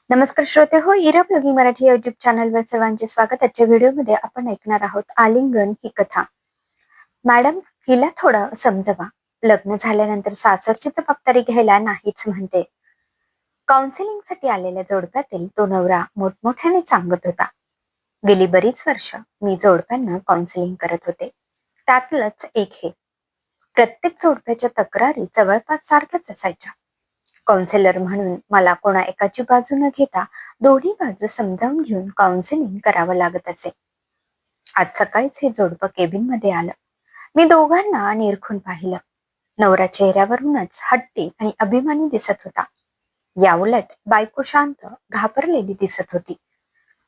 नमस्कार श्रोते हो, इरा ब्लॉगिंग मराठी युट्यूब चॅनलवर सर्वांचे स्वागत. आजच्या व्हिडिओमध्ये आपण ऐकणार आहोत आलिंगन ही कथा. मॅडम, हिला थोडं समजवा. लग्न झाल्यानंतर सासरची जबाबदारी घ्यायला नाहीच म्हणते. काउन्सिलिंगसाठी आलेल्या जोडप्यातील तो नवरा मोठमोठ्याने सांगत होता. गेली बरीच वर्ष मी जोडप्यांना काउन्सिलिंग करत होते. त्यातलंच एक हे. प्रत्येक जोडप्याच्या तक्रारी जवळपास सारख्याच असायच्या. काउन्सिलर म्हणून मला कोणा एकाची बाजू न घेता दोन्ही बाजू समजावून घेऊन काउन्सिलिंग करावं लागत असे. आज सकाळीच हे जोडपं केबिन मध्ये आलं. मी दोघांना निरखून पाहिलं. नवरा चेहऱ्यावरूनच हट्टी आणि अभिमानी दिसत होता. याउलट बायको शांत, घाबरलेली दिसत होती.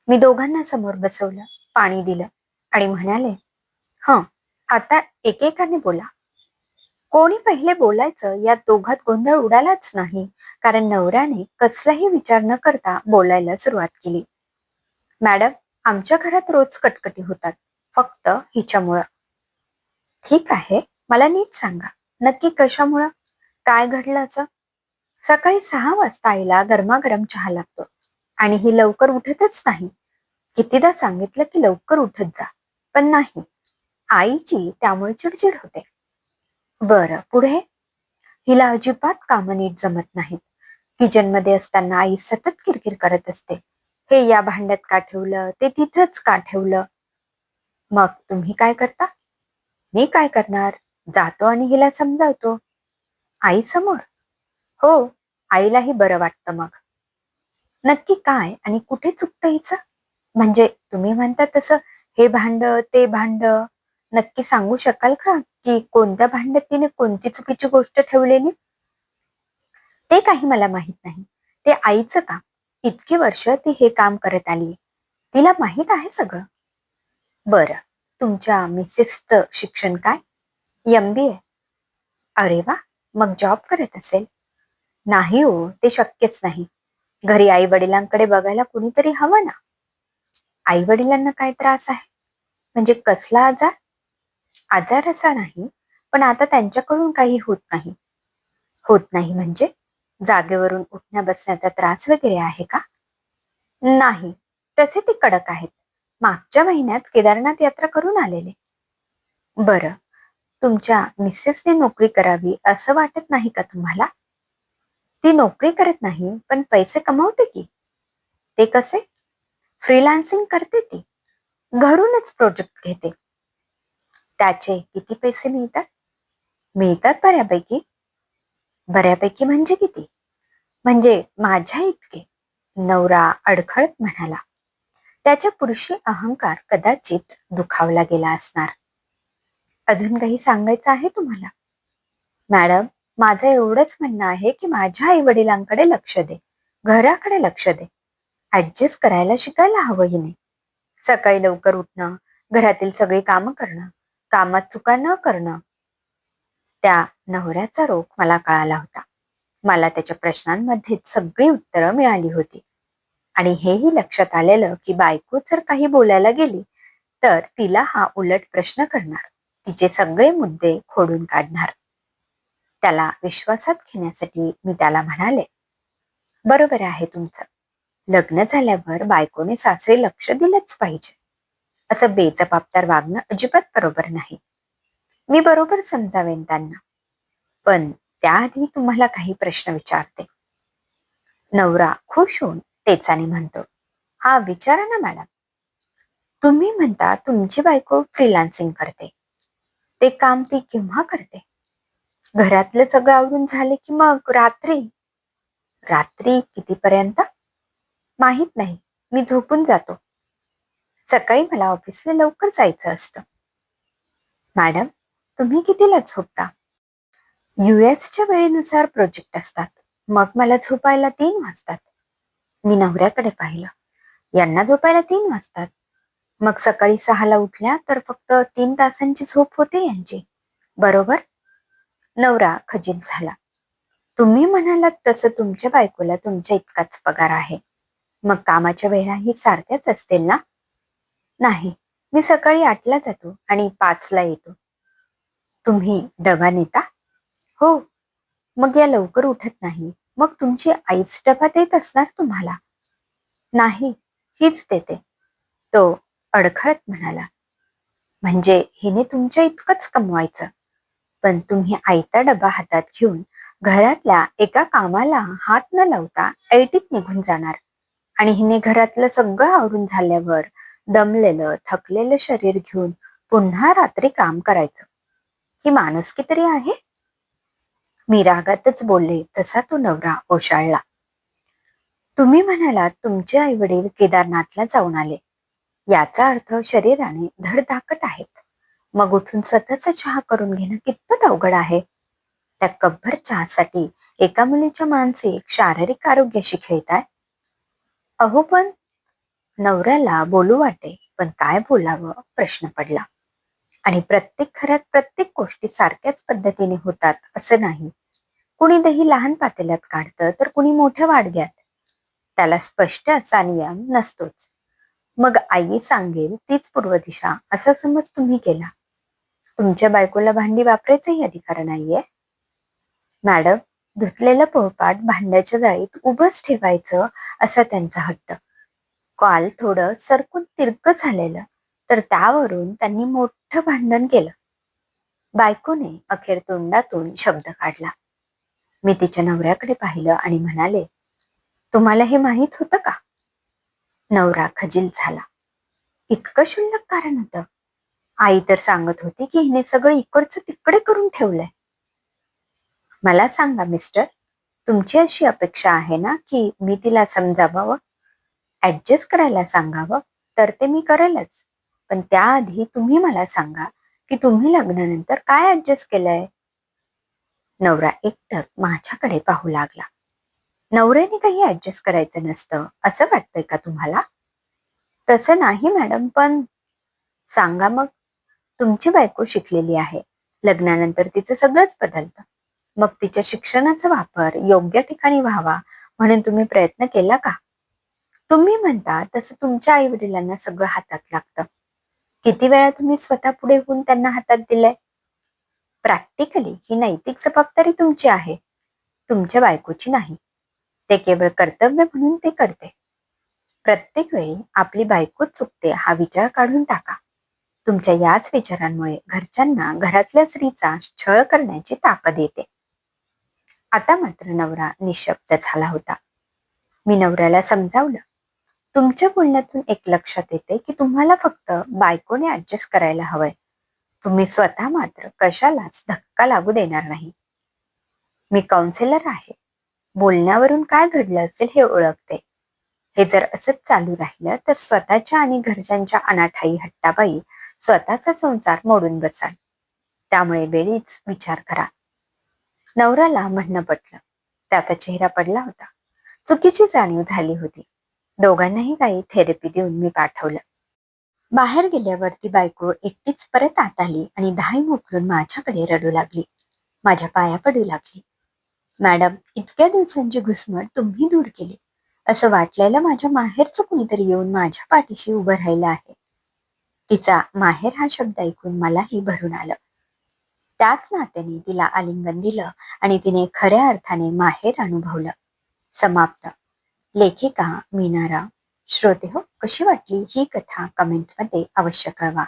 मी दोघांना समोर बसवलं, पाणी दिलं आणि म्हणाले, आता एकेकाने बोला. कोणी पहिले बोलायचं यात दोघात गोंधळ उडालाच नाही, कारण नवऱ्याने कसलाही विचार न करता बोलायला सुरुवात केली. मॅडम, आमच्या घरात रोज कटकटी होतात, फक्त हिच्यामुळं. ठीक आहे, मला नीट सांगा, नक्की कशामुळं? काय घडलं असं? सकाळी 6 वाजता आईला गरमागरम चहा लागतो आणि ही लवकर उठतच नाही. कितीदा सांगितलं की लवकर उठत जा, पण नाही. आईची त्यामुळे चिडचिड होते. बरं, पुढे? हिला अजिबात कामं नीट जमत नाहीत. किचनमध्ये असताना आई सतत किरकिर करत असते. हे या भांड्यात का ठेवलं, ते तिथंच का ठेवलं? मग तुम्ही काय करता? मी काय करणार? जातो आणि हिला समजावतो. आई समोर? हो, आईलाही बरं वाटतं मग. नक्की काय आणि कुठे चुकतं हिचं? म्हणजे तुम्ही म्हणता तसं हे भांड, ते भांड, नक्की सांगू शकाल का की कोणत्या भांड्यात तिने कोणती चुकीची गोष्ट ठेवलेली? ते काही मला माहित नाही. ते आईचं काम. इतकी वर्ष ती हे काम करत आली. तिला माहित आहे सगळं. बरं, तुमच्या मिसेसचं शिक्षण काय? MBA. अरे वा, मग जॉब करत असेल? नाही हो, ते शक्यच नाही. घरी आई वडिलांकडे बघायला कुणीतरी हवं ना. आई वडिलांना काय त्रास आहे? म्हणजे कसला आजार? आजार असा नाही, पण आता त्यांच्याकडून काही होत नाही. होत नाही म्हणजे? जागेवरून उठण्या बसण्याचा त्रास वगैरे आहे का? नाही, तसे ते कडक आहेत. मागच्या महिन्यात केदारनाथ यात्रा करून आलेले. बरं, तुमच्या मिसेसने नोकरी करावी असं वाटत नाही का तुम्हाला? ती नोकरी करत नाही, पण पैसे कमावते की. ते कसे? फ्रीलान्सिंग करते ती. घरूनच प्रोजेक्ट घेते. त्याचे किती पैसे मिळतात? मिळतात बऱ्यापैकी. बऱ्यापैकी म्हणजे किती? म्हणजे माझ्या इतके. नवरा अडखळत म्हणाला. त्याच्या पुरुषी अहंकार कदाचित दुखावला गेला असणार. अजून काही सांगायचं आहे तुम्हाला? मॅडम, माझं एवढंच म्हणणं आहे की माझ्या आई वडिलांकडे लक्ष दे. घराकडे लक्ष दे. ऍडजस्ट करायला शिकायला हवं हिने. सकाळी लवकर उठणं, घरातील सगळी कामं करणं, कामात चुका न करणं. त्या नवऱ्याचा रोग मला कळाला होता. मला त्याच्या प्रश्नांमध्येच सगळी उत्तरं मिळाली होती. आणि हेही लक्षात आलेलं की बायको जर काही बोलायला गेली तर तिला हा उलट प्रश्न करणार, तिचे सगळे मुद्दे खोडून काढणार. त्याला विश्वासात घेण्यासाठी मी त्याला म्हणाले, बरोबर आहे तुमचं. लग्न झाल्यावर बायकोने सासरे लक्ष दिलंच पाहिजे. असं बेजबाबदार वागणं अजिबात बरोबर नाही. मी बरोबर समजावेन त्यांना. पण त्याआधी तुम्हाला काही प्रश्न विचारते. नवरा खुश होऊन टेचाने म्हणतो, हा विचारा ना मॅडम. तुम्ही म्हणता तुमची बायको फ्रीलान्सिंग करते. ते काम ती केव्हा करते? घरातलं सगळं आवरून झाले की मग रात्री? रात्री कितीपर्यंत? माहित नाही, मी झोपून जातो. सकाळी मला ऑफिसला लवकर जायचं असतं. मॅडम, तुम्ही कितीला झोपता? US च्या वेळेनुसार प्रोजेक्ट असतात. मग मला झोपायला 3 वाजतात. मी नवऱ्याकडे पाहिलं. यांना झोपायला 3 वाजतात. मग सकाळी 6ला उठल्या तर फक्त 3 तासांची झोप होते यांची. बरोबर? नवरा खजील झाला. तुम्ही म्हणालात तसं तुमच्या बायकोला तुमच्या इतकाच पगार आहे. मग कामाच्या वेळाही सारख्याच असतील ना? नाही, मी सकाळी 8ला जातो आणि 5ला येतो. तुम्ही डबा नेता? हो. मग या लवकर उठत नाही. मग तुमची आईच डबा देत असणार तुम्हाला. नाही, हीच देते, तो अडखळत म्हणाला. म्हणजे हिने तुमच्या इतकंच कमवायचं, पण तुम्ही आयता डबा हातात घेऊन घरातल्या एका कामाला हात न लावता ऐटीत निघून जाणार आणि हिने घरातलं सगळं आवरून झाल्यावर दमलेलं थकलेलं शरीर घेऊन पुन्हा रात्री काम करायचं. ही माणुसकी तरी आहे? मी रागातच बोलले तसा तो नवरा ओशाळला. तुम्ही म्हणालात तुमचे आई वडील केदारनाथला जाऊन आले, याचा अर्थ शरीराने धडधाकट आहेत. मग उठून स्वतःचा चहा करून घेणं कितपत अवघड आहे. त्या कपभर चहासाठी एका मुलीच्या मानसिक शारीरिक आरोग्याशी खेळताय. अहो पण नवऱ्याला बोलू वाटे, पण काय बोलावं प्रश्न पडला. आणि प्रत्येक घरात प्रत्येक गोष्टी सारख्याच पद्धतीने होतात असं नाही. कुणी दही लहान पातेल्यात काढतं तर कुणी मोठ्या वाडग्यात. त्याला स्पष्ट असा नियम नसतोच. मग आई सांगेल तीच पूर्व दिशा असा समज तुम्ही केला. तुमच्या बायकोला भांडी वापरायचाही अधिकार नाहीये. मॅडम, धुतलेलं पोळपाट भांड्याच्या जाळीत उभंच ठेवायचं असा त्यांचा हट्ट. काल थोडं सरकून तिरकं झालेलं, तर त्यावरून त्यांनी मोठं भांडण केलं. बायकोने अखेर तोंडातून शब्द काढला. मी तिच्या नवऱ्याकडे पाहिलं आणि म्हणाले, तुम्हाला हे माहीत होतं का? नवरा खजील झाला. इतकं क्षुल्लक कारण होतं? आई तर सांगत होती की हिने सगळं इकडचं तिकडे करून ठेवलंय. मला सांगा मिस्टर, तुमची अशी अपेक्षा आहे ना की मी तिला समजावावं, ऍडजस्ट करायला सांगावं? तर ते मी करेलच, पण त्याआधी तुम्ही मला सांगा की तुम्ही लग्नानंतर काय ऍडजस्ट केलंय? नवरा एकटक माझ्याकडे पाहू लागला. नवऱ्याने काही ऍडजस्ट करायचं नसतं असं वाटतंय का तुम्हाला? तसं नाही मॅडम, पण सांगा मग. तुमची बायको शिकलेली आहे, लग्नानंतर तिचं सगळंच बदलतं. मग तिच्या शिक्षणाचा वापर योग्य ठिकाणी व्हावा म्हणून तुम्ही प्रयत्न केला का? तुम्ही म्हणता तसं तुमच्या आई वडिलांना सगळं हातात लागतं. किती वेळा तुम्ही स्वतः पुढे होऊन त्यांना हातात दिलंय? प्रॅक्टिकली ही नैतिक जबाबदारी तुमची आहे, तुमच्या बायकोची नाही. ते केवळ कर्तव्य म्हणून ते करते. प्रत्येक वेळी आपली बायकोच चुकते हा विचार काढून टाका. तुमच्या याच विचारांमुळे घरच्यांना घरातल्या स्त्रीचा छळ करण्याची ताकद येते. आता मात्र नवरा निशब्द झाला होता. मी नवऱ्याला समजावलं. तुमच्या बोलण्यातून एक लक्षात येते की तुम्हाला फक्त बायकोने ऍडजस्ट करायला हवंय. तुम्ही स्वतः मात्र कशालाच धक्का लागू देणार नाही. मी काउन्सिलर आहे, बोलण्यावरून काय घडलं असेल हे ओळखते. हे जर असंच चालू राहिलं तर स्वतःच्या आणि घरच्यांच्या अनाठाई हट्टाबाई स्वतःचा संसार मोडून बसाल. त्यामुळे वेळीच विचार करा. नवऱ्याला म्हणणं पटलं. त्याचा चेहरा पडला होता. चुकीची जाणीव झाली होती. दोघांनाही काही थेरपी देऊन मी पाठवलं. बाहेर गेल्यावर ती बायको एकटीच परत आत आली आणि धाई मोकळून माझ्याकडे रडू लागली. माझ्या पाया पडू लागली. मॅडम, इतक्या दिवसांची घुसमट तुम्ही दूर केली. असं वाटलेलं माझ्या माहेरचं कुणीतरी येऊन माझ्या पाठीशी उभं राहिलं आहे. तिचा माहेर हा शब्द ऐकून मलाही भरून आलं. त्याच नात्याने तिला आलिंगन दिलं आणि तिने खऱ्या अर्थाने माहेर अनुभवलं. समाप्त. लेखिका मीना राव. श्रोते हो, कशी वाटली ही कथा कमेंटमध्ये अवश्य कळवा.